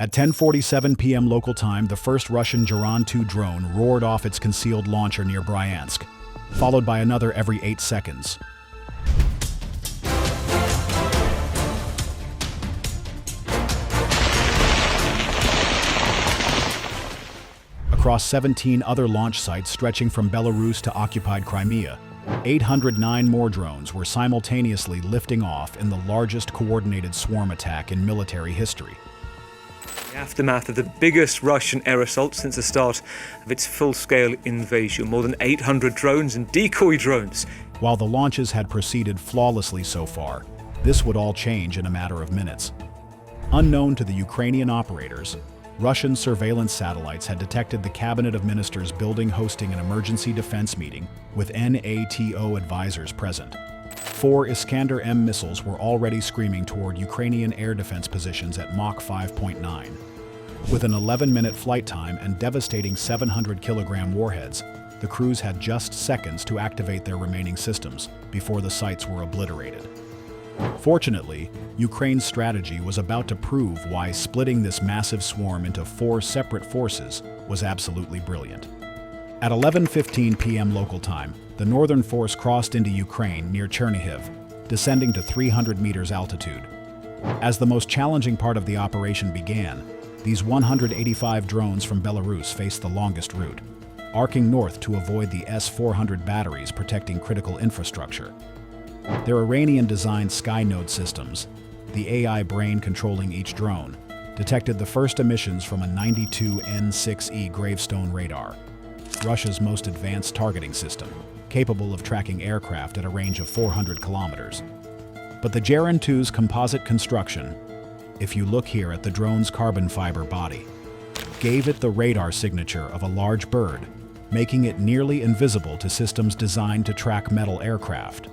At 10:47 p.m. local time, the first Russian Gepard-2 drone roared off its concealed launcher near Bryansk, followed by another every 8 seconds. Across 17 other launch sites stretching from Belarus to occupied Crimea, 809 more drones were simultaneously lifting off in the largest coordinated swarm attack in military history. The aftermath of the biggest Russian air assault since the start of its full-scale invasion. More than 800 drones and decoy drones. While the launches had proceeded flawlessly so far, this would all change in a matter of minutes. Unknown to the Ukrainian operators, Russian surveillance satellites had detected the Cabinet of Ministers building hosting an emergency defense meeting with NATO advisors present. 4 Iskander-M missiles were already screaming toward Ukrainian air defense positions at Mach 5.9. With an 11-minute flight time and devastating 700-kilogram warheads, the crews had just seconds to activate their remaining systems before the sites were obliterated. Fortunately, Ukraine's strategy was about to prove why splitting this massive swarm into 4 separate forces was absolutely brilliant. At 11:15 p.m. local time, the northern force crossed into Ukraine near Chernihiv, descending to 300 meters altitude. As the most challenging part of the operation began, these 185 drones from Belarus faced the longest route, arcing north to avoid the S-400 batteries protecting critical infrastructure. Their Iranian-designed Skynode systems, the AI brain controlling each drone, detected the first emissions from a 92 N6E gravestone radar, Russia's most advanced targeting system, capable of tracking aircraft at a range of 400 kilometers. But the Gepard-2's composite construction, if you look here at the drone's carbon fiber body, gave it the radar signature of a large bird, making it nearly invisible to systems designed to track metal aircraft.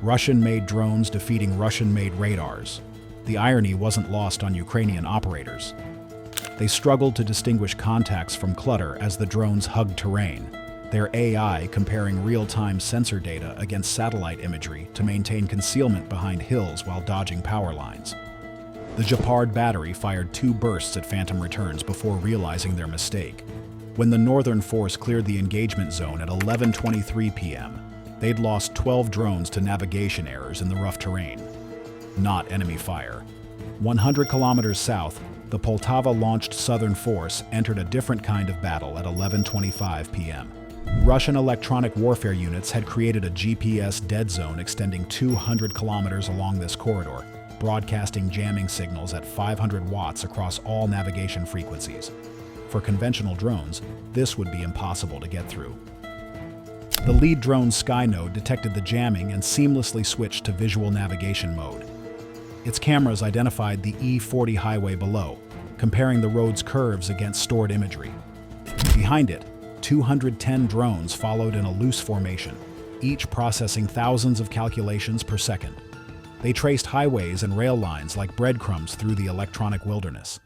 Russian-made drones defeating Russian-made radars. The irony wasn't lost on Ukrainian operators. They struggled to distinguish contacts from clutter as the drones hugged terrain, their AI comparing real-time sensor data against satellite imagery to maintain concealment behind hills while dodging power lines. The Gepard battery fired 2 bursts at phantom returns before realizing their mistake. When the northern force cleared the engagement zone at 11:23 p.m., they'd lost 12 drones to navigation errors in the rough terrain. Not enemy fire. 100 kilometers south, the Poltava-launched Southern Force entered a different kind of battle at 11:25 p.m. Russian electronic warfare units had created a GPS dead zone extending 200 kilometers along this corridor, broadcasting jamming signals at 500 watts across all navigation frequencies. For conventional drones, this would be impossible to get through. The lead drone Skynode detected the jamming and seamlessly switched to visual navigation mode. Its cameras identified the E40 highway below, comparing the road's curves against stored imagery. Behind it, 210 drones followed in a loose formation, each processing thousands of calculations per second. They traced highways and rail lines like breadcrumbs through the electronic wilderness.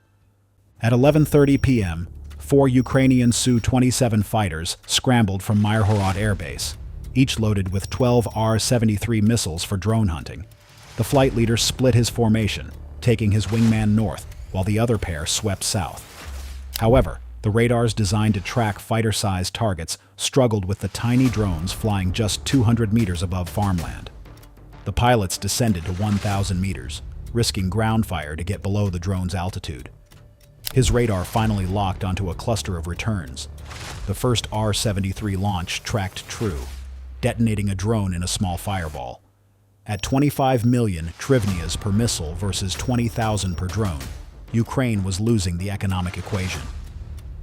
At 11:30 p.m., 4 Ukrainian Su-27 fighters scrambled from Myrhorod Air Base, each loaded with 12 R-73 missiles for drone hunting. The flight leader split his formation, taking his wingman north, while the other pair swept south. However, the radars designed to track fighter-sized targets struggled with the tiny drones flying just 200 meters above farmland. The pilots descended to 1,000 meters, risking ground fire to get below the drone's altitude. His radar finally locked onto a cluster of returns. The first R-73 launch tracked true, detonating a drone in a small fireball. At 25 million hryvnias per missile versus 20,000 per drone, Ukraine was losing the economic equation.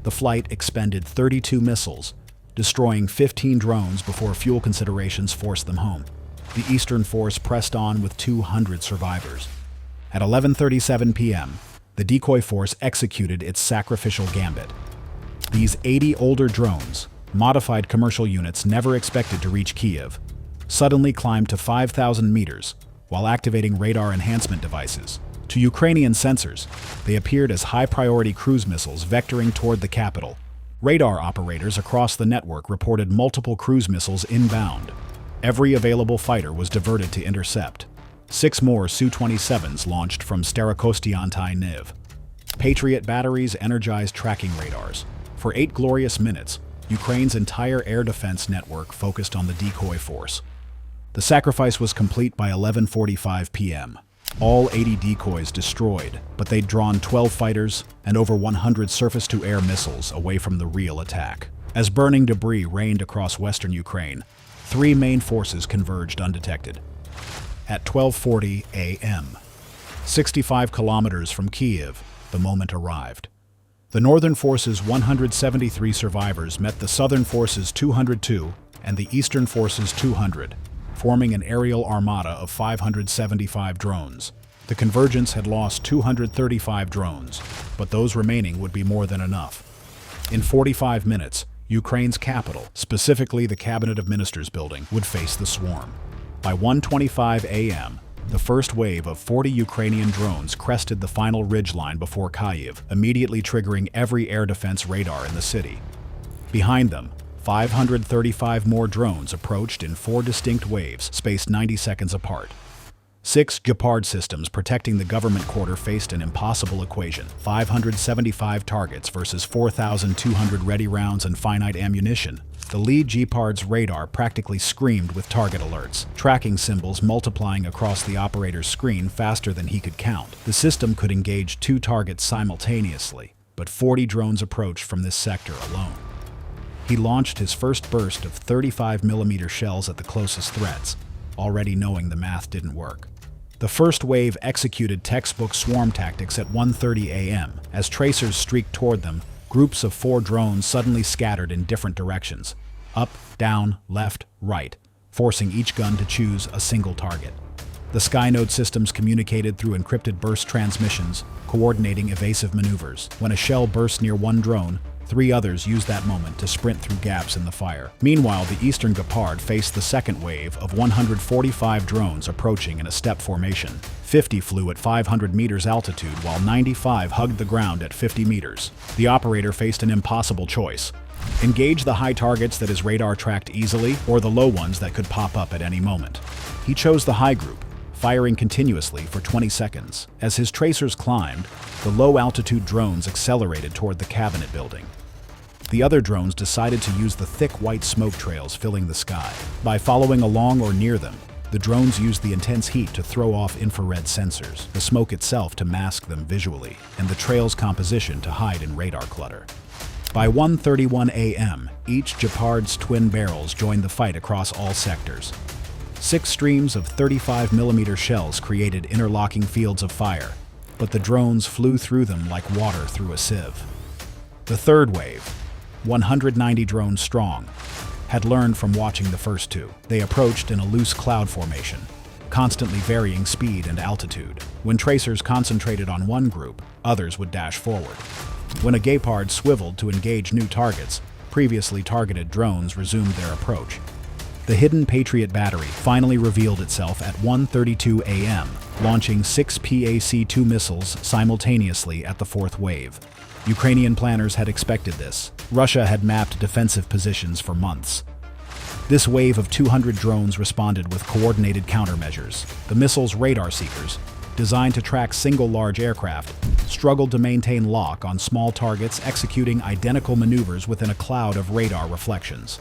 The flight expended 32 missiles, destroying 15 drones before fuel considerations forced them home. The Eastern Force pressed on with 200 survivors. At 11:37 p.m., the decoy force executed its sacrificial gambit. These 80 older drones, modified commercial units never expected to reach Kyiv, suddenly climbed to 5,000 meters while activating radar enhancement devices. To Ukrainian sensors, they appeared as high-priority cruise missiles vectoring toward the capital. Radar operators across the network reported multiple cruise missiles inbound. Every available fighter was diverted to intercept. 6 more Su-27s launched from Starokostianty Niv. Patriot batteries energized tracking radars. For 8 glorious minutes, Ukraine's entire air defense network focused on the decoy force. The sacrifice was complete by 11:45 p.m. All 80 decoys destroyed, but they'd drawn 12 fighters and over 100 surface-to-air missiles away from the real attack. As burning debris rained across western Ukraine, 3 main forces converged undetected. At 12:40 a.m., 65 kilometers from Kyiv, the moment arrived. The Northern Force's 173 survivors met the Southern Force's 202 and the Eastern Force's 200, forming an aerial armada of 575 drones. The convergence had lost 235 drones, but those remaining would be more than enough. In 45 minutes, Ukraine's capital, specifically the Cabinet of Ministers building, would face the swarm. By 1:25 a.m., the first wave of 40 Ukrainian drones crested the final ridgeline before Kyiv, immediately triggering every air defense radar in the city. Behind them, 535 more drones approached in 4 distinct waves, spaced 90 seconds apart. 6 Gepard systems protecting the government quarter faced an impossible equation: 575 targets versus 4,200 ready rounds and finite ammunition. The lead Gepard's radar practically screamed with target alerts, tracking symbols multiplying across the operator's screen faster than he could count. The system could engage 2 targets simultaneously, but 40 drones approached from this sector alone. He launched his first burst of 35mm shells at the closest threats, already knowing the math didn't work. The first wave executed textbook swarm tactics at 1:30 a.m. As tracers streaked toward them, groups of 4 drones suddenly scattered in different directions: up, down, left, right, forcing each gun to choose a single target. The Skynode systems communicated through encrypted burst transmissions, coordinating evasive maneuvers. When a shell burst near one drone, 3 others used that moment to sprint through gaps in the fire. Meanwhile, the eastern Gepard faced the second wave of 145 drones approaching in a step formation. 50 flew at 500 meters altitude, while 95 hugged the ground at 50 meters. The operator faced an impossible choice: engage the high targets that his radar tracked easily, or the low ones that could pop up at any moment. He chose the high group, firing continuously for 20 seconds. As his tracers climbed, the low-altitude drones accelerated toward the cabinet building. The other drones decided to use the thick white smoke trails filling the sky. By following along or near them, the drones used the intense heat to throw off infrared sensors, the smoke itself to mask them visually, and the trail's composition to hide in radar clutter. By 1:31 a.m., each Gepard's twin barrels joined the fight across all sectors. 6 streams of 35mm shells created interlocking fields of fire, but the drones flew through them like water through a sieve. The third wave, 190 drones strong, had learned from watching the first 2. They approached in a loose cloud formation, constantly varying speed and altitude. When tracers concentrated on one group, others would dash forward. When a Gepard swiveled to engage new targets, previously targeted drones resumed their approach. The hidden Patriot battery finally revealed itself at 1:32 a.m., launching 6 PAC-2 missiles simultaneously at the 4th wave. Ukrainian planners had expected this. Russia had mapped defensive positions for months. This wave of 200 drones responded with coordinated countermeasures. The missile's radar seekers, designed to track single large aircraft, struggled to maintain lock on small targets, executing identical maneuvers within a cloud of radar reflections.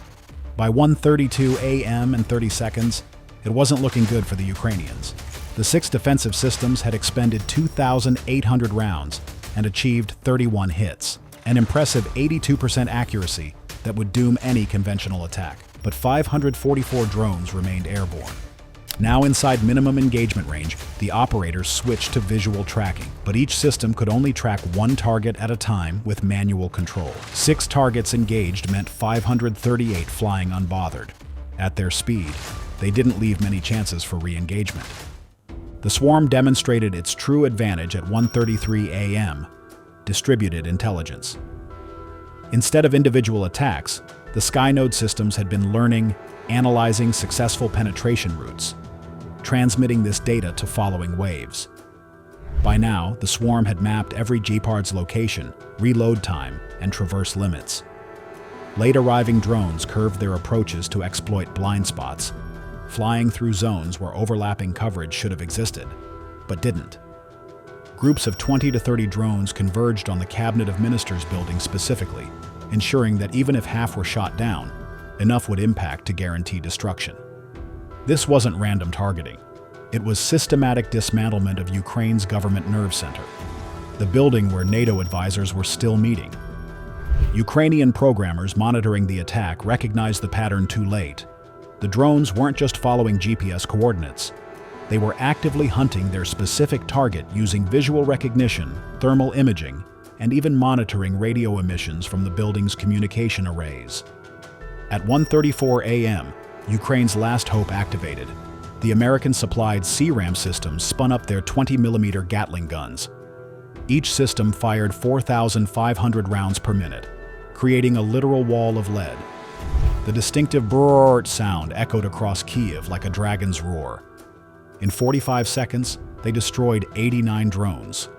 By 1:32 a.m. and 30 seconds, it wasn't looking good for the Ukrainians. The 6 defensive systems had expended 2,800 rounds and achieved 31 hits, an impressive 82% accuracy that would doom any conventional attack. But 544 drones remained airborne. Now inside minimum engagement range, the operators switched to visual tracking, but each system could only track 1 target at a time with manual control. 6 targets engaged meant 538 flying unbothered. At their speed, they didn't leave many chances for re-engagement. The swarm demonstrated its true advantage at 1:33 a.m., distributed intelligence. Instead of individual attacks, the Skynode systems had been learning, analyzing successful penetration routes, transmitting this data to following waves. By now, the swarm had mapped every Gepard's location, reload time, and traverse limits. Late-arriving drones curved their approaches to exploit blind spots, flying through zones where overlapping coverage should have existed, but didn't. Groups of 20 to 30 drones converged on the Cabinet of Ministers building specifically, ensuring that even if half were shot down, enough would impact to guarantee destruction. This wasn't random targeting. It was systematic dismantlement of Ukraine's government nerve center, the building where NATO advisors were still meeting. Ukrainian programmers monitoring the attack recognized the pattern too late. The drones weren't just following GPS coordinates. They were actively hunting their specific target using visual recognition, thermal imaging, and even monitoring radio emissions from the building's communication arrays. At 1:34 a.m., Ukraine's last hope activated. The American-supplied CRAM systems spun up their 20mm Gatling guns. Each system fired 4,500 rounds per minute, creating a literal wall of lead. The distinctive brrrrt sound echoed across Kyiv like a dragon's roar. In 45 seconds, they destroyed 89 drones.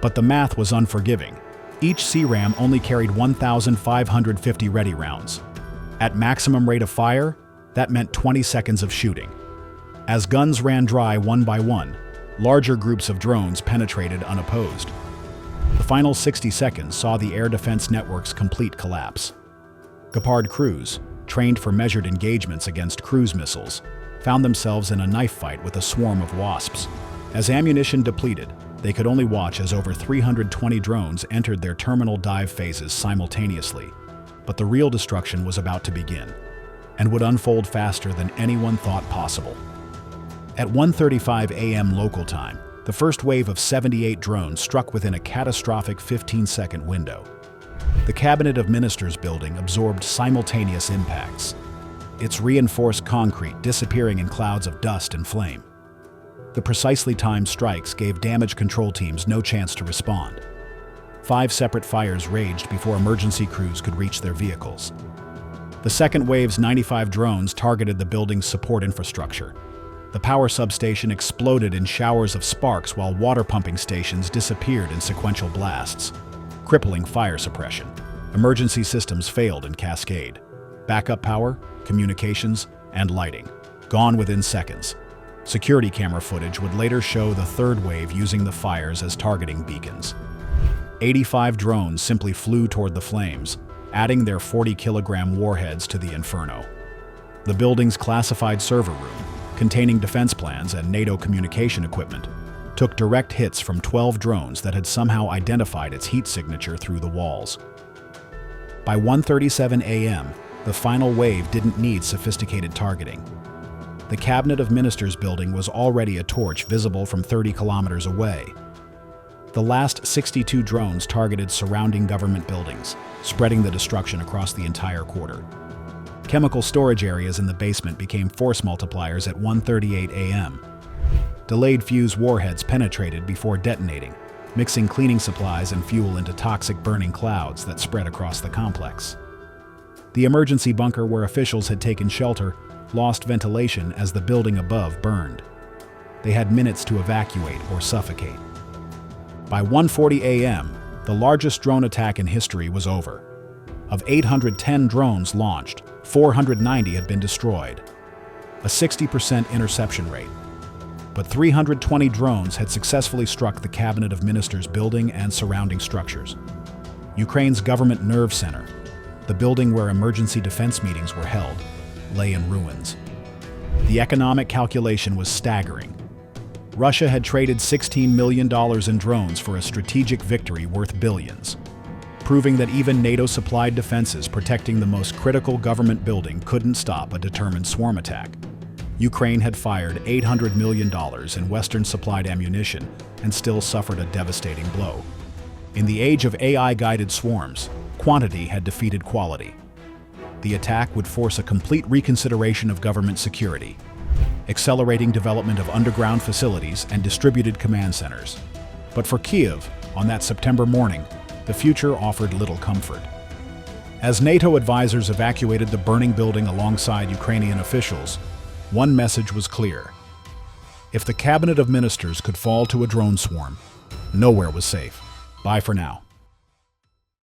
But the math was unforgiving. Each CRAM only carried 1,550 ready rounds. At maximum rate of fire, that meant 20 seconds of shooting. As guns ran dry one by one, larger groups of drones penetrated unopposed. The final 60 seconds saw the air defense network's complete collapse. Gepard crews, trained for measured engagements against cruise missiles, found themselves in a knife fight with a swarm of wasps. As ammunition depleted, they could only watch as over 320 drones entered their terminal dive phases simultaneously. But the real destruction was about to begin, and would unfold faster than anyone thought possible. At 1:35 a.m. local time, the first wave of 78 drones struck within a catastrophic 15-second window. The Cabinet of Ministers building absorbed simultaneous impacts, its reinforced concrete disappearing in clouds of dust and flame. The precisely timed strikes gave damage control teams no chance to respond. 5 separate fires raged before emergency crews could reach their vehicles. The second wave's 95 drones targeted the building's support infrastructure. The power substation exploded in showers of sparks while water pumping stations disappeared in sequential blasts, crippling fire suppression. Emergency systems failed in cascade. Backup power, communications, and lighting, gone within seconds. Security camera footage would later show the third wave using the fires as targeting beacons. 85 drones simply flew toward the flames, adding their 40-kilogram warheads to the inferno. The building's classified server room, containing defense plans and NATO communication equipment, took direct hits from 12 drones that had somehow identified its heat signature through the walls. By 1:37 a.m., the final wave didn't need sophisticated targeting. The Cabinet of Ministers building was already a torch visible from 30 kilometers away. The last 62 drones targeted surrounding government buildings, spreading the destruction across the entire quarter. Chemical storage areas in the basement became force multipliers at 1:38 a.m. Delayed fuse warheads penetrated before detonating, mixing cleaning supplies and fuel into toxic burning clouds that spread across the complex. The emergency bunker where officials had taken shelter lost ventilation as the building above burned. They had minutes to evacuate or suffocate. By 1:40 a.m., the largest drone attack in history was over. Of 810 drones launched, 490 had been destroyed, a 60% interception rate. But 320 drones had successfully struck the Cabinet of Ministers building and surrounding structures. Ukraine's government nerve center, the building where emergency defense meetings were held, lay in ruins. The economic calculation was staggering. Russia had traded $16 million in drones for a strategic victory worth billions, proving that even NATO-supplied defenses protecting the most critical government building couldn't stop a determined swarm attack. Ukraine had fired $800 million in Western-supplied ammunition and still suffered a devastating blow. In the age of AI-guided swarms, quantity had defeated quality. The attack would force a complete reconsideration of government security, accelerating development of underground facilities and distributed command centers. But for Kyiv, on that September morning, the future offered little comfort. As NATO advisors evacuated the burning building alongside Ukrainian officials, one message was clear. If the Cabinet of Ministers could fall to a drone swarm, nowhere was safe. Bye for now.